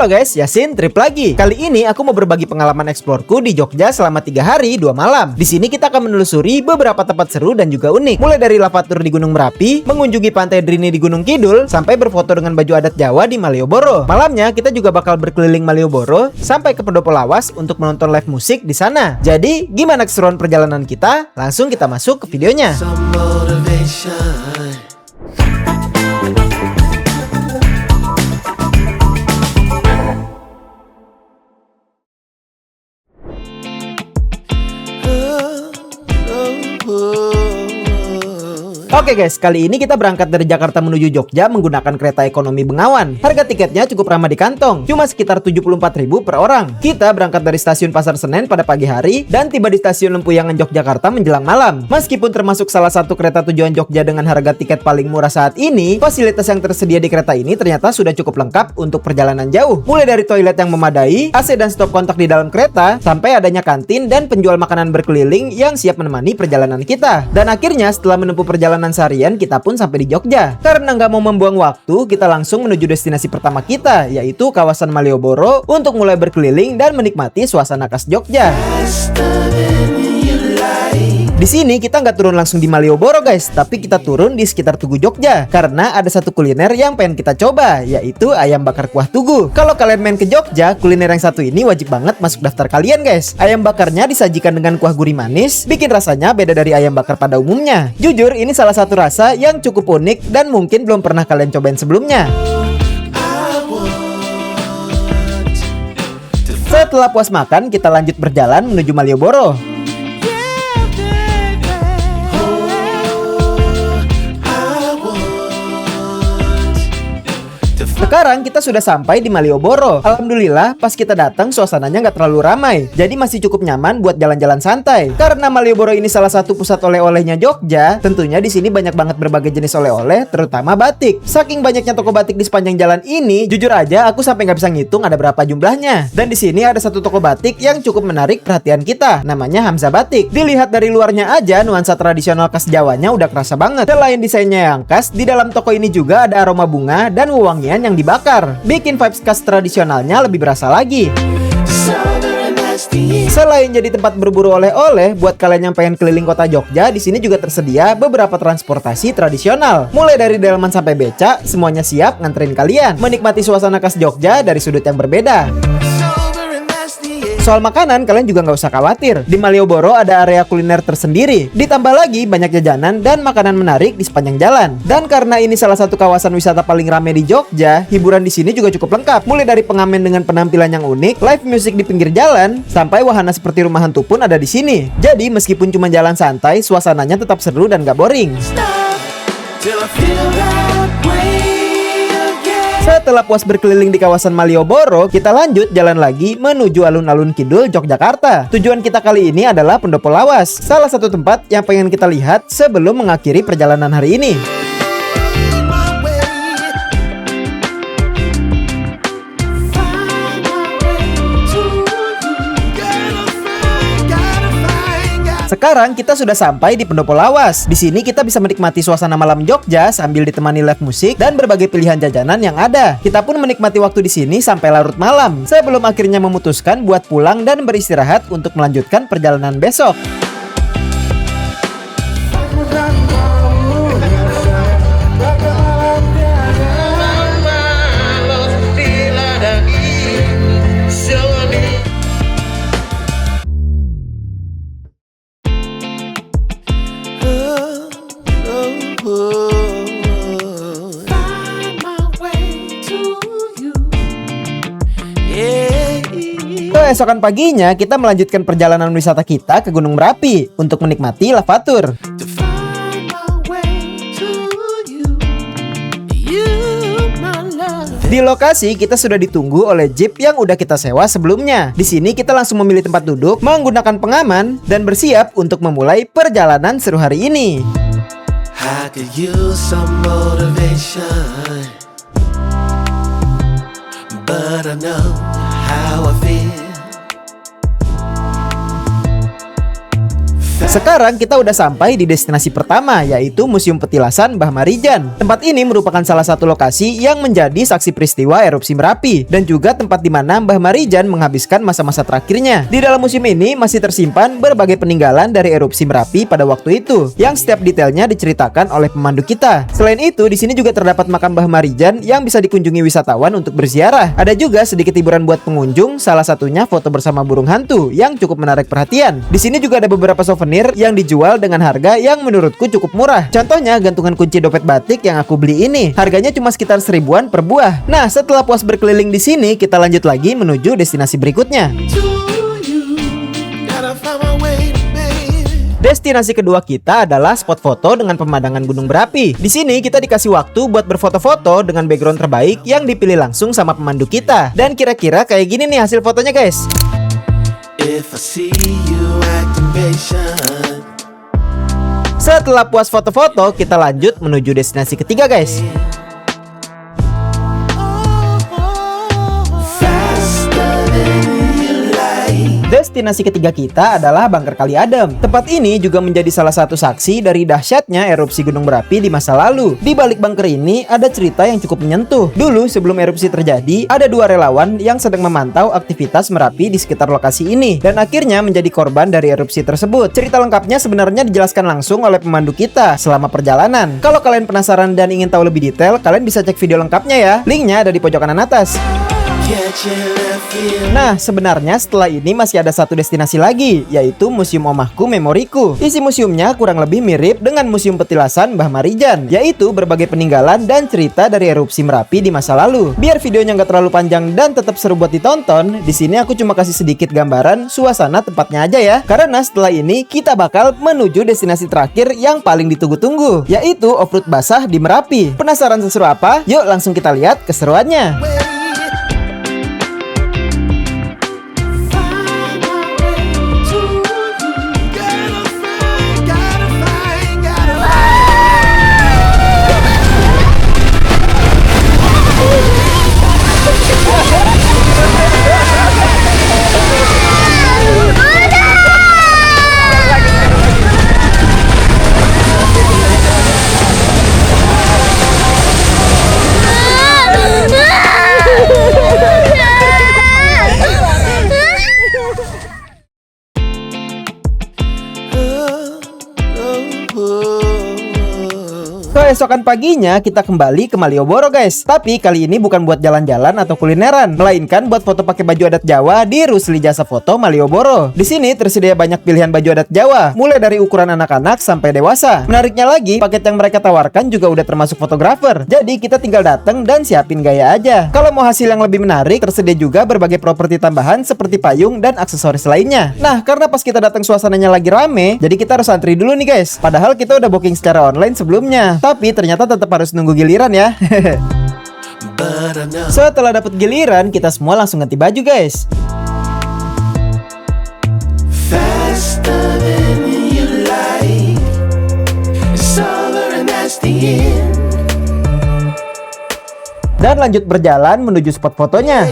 Halo guys, Yasin trip lagi. Kali ini aku mau berbagi pengalaman eksplorku di Jogja selama 3 hari 2 malam. Di sini kita akan menelusuri beberapa tempat seru dan juga unik. Mulai dari lavatur di Gunung Merapi, mengunjungi Pantai Drini di Gunung Kidul, sampai berfoto dengan baju adat Jawa di Malioboro. Malamnya kita juga bakal berkeliling Malioboro sampai ke Pendopo Lawas untuk menonton live musik di sana. Jadi, gimana keseruan perjalanan kita? Langsung kita masuk ke videonya. Oke guys, kali ini kita berangkat dari Jakarta menuju Jogja menggunakan kereta ekonomi Bengawan. Harga tiketnya cukup ramah di kantong, cuma sekitar 74.000 per orang. Kita berangkat dari stasiun Pasar Senen pada pagi hari dan tiba di stasiun Lempuyangan Yogyakarta menjelang malam. Meskipun termasuk salah satu kereta tujuan Jogja dengan harga tiket paling murah saat ini, fasilitas yang tersedia di kereta ini ternyata sudah cukup lengkap untuk perjalanan jauh. Mulai dari toilet yang memadai, AC dan stop kontak di dalam kereta, sampai adanya kantin dan penjual makanan berkeliling yang siap menemani perjalanan kita. Dan akhirnya setelah menempuh perjalanan seharian, kita pun sampai di Jogja. Karena nggak mau membuang waktu, kita langsung menuju destinasi pertama kita, yaitu kawasan Malioboro, untuk mulai berkeliling dan menikmati suasana khas Jogja. Di sini kita nggak turun langsung di Malioboro guys, tapi kita turun di sekitar Tugu Jogja. Karena ada satu kuliner yang pengen kita coba, yaitu ayam bakar kuah Tugu. Kalau kalian main ke Jogja, kuliner yang satu ini wajib banget masuk daftar kalian guys. Ayam bakarnya disajikan dengan kuah gurih manis, bikin rasanya beda dari ayam bakar pada umumnya. Jujur, ini salah satu rasa yang cukup unik dan mungkin belum pernah kalian cobain sebelumnya. Setelah puas makan, kita lanjut berjalan menuju Malioboro. Sekarang kita sudah sampai di Malioboro. Alhamdulillah pas kita datang suasananya nggak terlalu ramai, jadi masih cukup nyaman buat jalan-jalan santai. Karena Malioboro ini salah satu pusat oleh-olehnya Jogja, tentunya di sini banyak banget berbagai jenis oleh-oleh, terutama batik. Saking banyaknya toko batik di sepanjang jalan ini, jujur aja aku sampai nggak bisa ngitung ada berapa jumlahnya. Dan di sini ada satu toko batik yang cukup menarik perhatian kita, namanya Hamzah Batik. Dilihat dari luarnya aja, nuansa tradisional khas Jawanya udah kerasa banget. Selain desainnya yang khas, di dalam toko ini juga ada aroma bunga dan wewangian yang dibakar, bikin vibes khas tradisionalnya lebih berasa lagi. Selain jadi tempat berburu oleh-oleh, buat kalian yang pengen keliling kota Jogja, di sini juga tersedia beberapa transportasi tradisional. Mulai dari delman sampai beca, semuanya siap nganterin kalian menikmati suasana khas Jogja dari sudut yang berbeda. Soal makanan, kalian juga nggak usah khawatir. Di Malioboro ada area kuliner tersendiri. Ditambah lagi banyak jajanan dan makanan menarik di sepanjang jalan. Dan karena ini salah satu kawasan wisata paling ramai di Jogja, hiburan di sini juga cukup lengkap. Mulai dari pengamen dengan penampilan yang unik, live music di pinggir jalan, sampai wahana seperti rumah hantu pun ada di sini. Jadi meskipun cuma jalan santai, suasananya tetap seru dan nggak boring. Setelah puas berkeliling di kawasan Malioboro, kita lanjut jalan lagi menuju alun-alun kidul Yogyakarta. Tujuan kita kali ini adalah Pendopo Lawas, salah satu tempat yang pengen kita lihat sebelum mengakhiri perjalanan hari ini. Sekarang kita sudah sampai di Pendopo Lawas. Di sini kita bisa menikmati suasana malam Jogja sambil ditemani live musik dan berbagai pilihan jajanan yang ada. Kita pun menikmati waktu di sini sampai larut malam. Saya belum akhirnya memutuskan buat pulang dan beristirahat untuk melanjutkan perjalanan besok. Keesokan paginya kita melanjutkan perjalanan wisata kita ke Gunung Merapi untuk menikmati lavatur. Di lokasi kita sudah ditunggu oleh jeep yang udah kita sewa sebelumnya. Di sini kita langsung memilih tempat duduk, menggunakan pengaman dan bersiap untuk memulai perjalanan seru hari ini. I could use some motivation, but I know how I feel. Sekarang kita udah sampai di destinasi pertama, yaitu Museum Petilasan Mbah Marijan. Tempat ini merupakan salah satu lokasi yang menjadi saksi peristiwa erupsi Merapi dan juga tempat di mana Mbah Marijan menghabiskan masa-masa terakhirnya. Di dalam museum ini masih tersimpan berbagai peninggalan dari erupsi Merapi pada waktu itu, yang setiap detailnya diceritakan oleh pemandu kita. Selain itu, di sini juga terdapat makam Mbah Marijan yang bisa dikunjungi wisatawan untuk berziarah. Ada juga sedikit hiburan buat pengunjung, salah satunya foto bersama burung hantu yang cukup menarik perhatian. Di sini juga ada beberapa souvenir yang dijual dengan harga yang menurutku cukup murah. Contohnya gantungan kunci dompet batik yang aku beli ini. Harganya cuma sekitar 1000-an per buah. Nah, setelah puas berkeliling di sini, kita lanjut lagi menuju destinasi berikutnya. Destinasi kedua kita adalah spot foto dengan pemandangan gunung berapi. Di sini kita dikasih waktu buat berfoto-foto dengan background terbaik yang dipilih langsung sama pemandu kita. Dan kira-kira kayak gini nih hasil fotonya, guys. Setelah puas foto-foto, kita lanjut menuju destinasi ketiga, guys. Destinasi ketiga kita adalah Bunker Kali Adem. Tempat ini juga menjadi salah satu saksi dari dahsyatnya erupsi gunung berapi di masa lalu. Di balik bunker ini ada cerita yang cukup menyentuh. Dulu sebelum erupsi terjadi, ada 2 relawan yang sedang memantau aktivitas Merapi di sekitar lokasi ini dan akhirnya menjadi korban dari erupsi tersebut. Cerita lengkapnya sebenarnya dijelaskan langsung oleh pemandu kita selama perjalanan. Kalau kalian penasaran dan ingin tahu lebih detail, kalian bisa cek video lengkapnya ya. Linknya ada di pojok kanan atas. Nah, sebenarnya setelah ini masih ada satu destinasi lagi, yaitu Museum Omahku Memoriku. Isi museumnya kurang lebih mirip dengan Museum Petilasan Mbah Marijan, yaitu berbagai peninggalan dan cerita dari erupsi Merapi di masa lalu. Biar videonya nggak terlalu panjang dan tetap seru buat ditonton, di sini aku cuma kasih sedikit gambaran suasana tempatnya aja ya. Karena setelah ini kita bakal menuju destinasi terakhir yang paling ditunggu-tunggu, yaitu off-road basah di Merapi. Penasaran seseru apa? Yuk langsung kita lihat keseruannya. Keesokan paginya kita kembali ke Malioboro, guys. Tapi kali ini bukan buat jalan-jalan atau kulineran, melainkan buat foto pakai baju adat Jawa di Rusli Jasa Foto Malioboro. Di sini tersedia banyak pilihan baju adat Jawa, mulai dari ukuran anak-anak sampai dewasa. Menariknya lagi, paket yang mereka tawarkan juga udah termasuk fotografer. Jadi kita tinggal datang dan siapin gaya aja. Kalau mau hasil yang lebih menarik, tersedia juga berbagai properti tambahan seperti payung dan aksesoris lainnya. Nah, karena pas kita datang suasananya lagi rame, jadi kita harus antri dulu nih, guys. Padahal kita udah booking secara online sebelumnya. Tapi ternyata tetap harus nunggu giliran ya. Setelah dapat giliran, kita semua langsung ganti baju, guys. Dan lanjut berjalan menuju spot fotonya.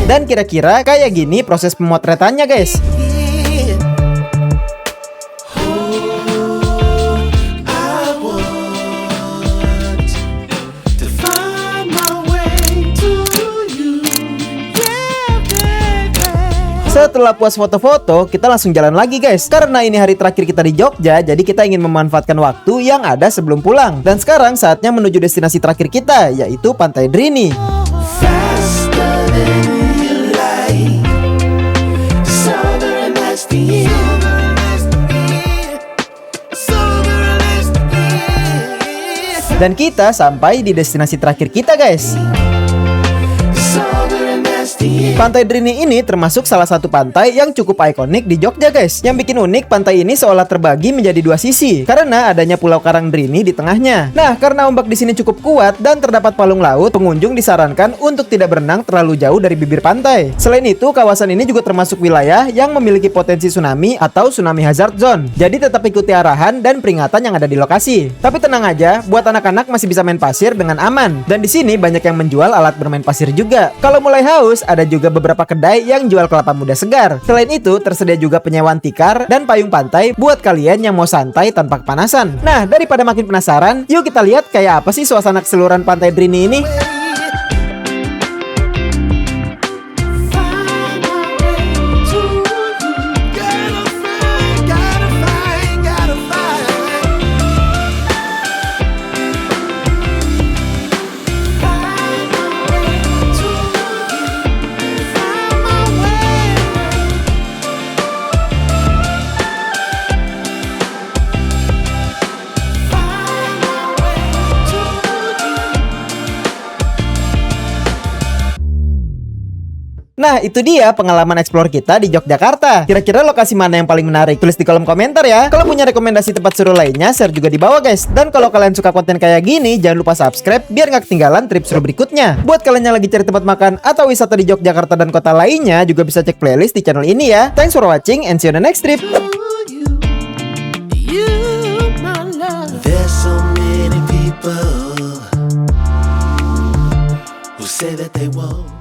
Dan kira-kira kayak gini proses pemotretannya, guys. Setelah puas foto-foto, kita langsung jalan lagi, guys. Karena ini hari terakhir kita di Jogja, jadi kita ingin memanfaatkan waktu yang ada sebelum pulang. Dan sekarang saatnya menuju destinasi terakhir kita, yaitu Pantai Drini. Dan kita sampai di destinasi terakhir kita, guys. Pantai Drini ini termasuk salah satu pantai yang cukup ikonik di Jogja, guys. Yang bikin unik, pantai ini seolah terbagi menjadi 2 sisi karena adanya Pulau Karang Drini di tengahnya. Nah, karena ombak di sini cukup kuat dan terdapat palung laut, pengunjung disarankan untuk tidak berenang terlalu jauh dari bibir pantai. Selain itu, kawasan ini juga termasuk wilayah yang memiliki potensi tsunami atau tsunami hazard zone. Jadi tetap ikuti arahan dan peringatan yang ada di lokasi. Tapi tenang aja, buat anak-anak masih bisa main pasir dengan aman. Dan di sini banyak yang menjual alat bermain pasir juga. Kalau mulai haus, Terus ada juga beberapa kedai yang jual kelapa muda segar. Selain itu, tersedia juga penyewaan tikar dan payung pantai buat kalian yang mau santai tanpa kepanasan. Nah, daripada makin penasaran, yuk kita lihat kayak apa sih suasana keseluruhan Pantai Drini ini. Nah, itu dia pengalaman explore kita di Yogyakarta. Kira-kira lokasi mana yang paling menarik? Tulis di kolom komentar ya. Kalau punya rekomendasi tempat seru lainnya, share juga di bawah guys. Dan kalau kalian suka konten kayak gini, jangan lupa subscribe biar nggak ketinggalan trip seru berikutnya. Buat kalian yang lagi cari tempat makan atau wisata di Yogyakarta dan kota lainnya, juga bisa cek playlist di channel ini ya. Thanks for watching and see you on the next trip. There's so many people who say that they won't.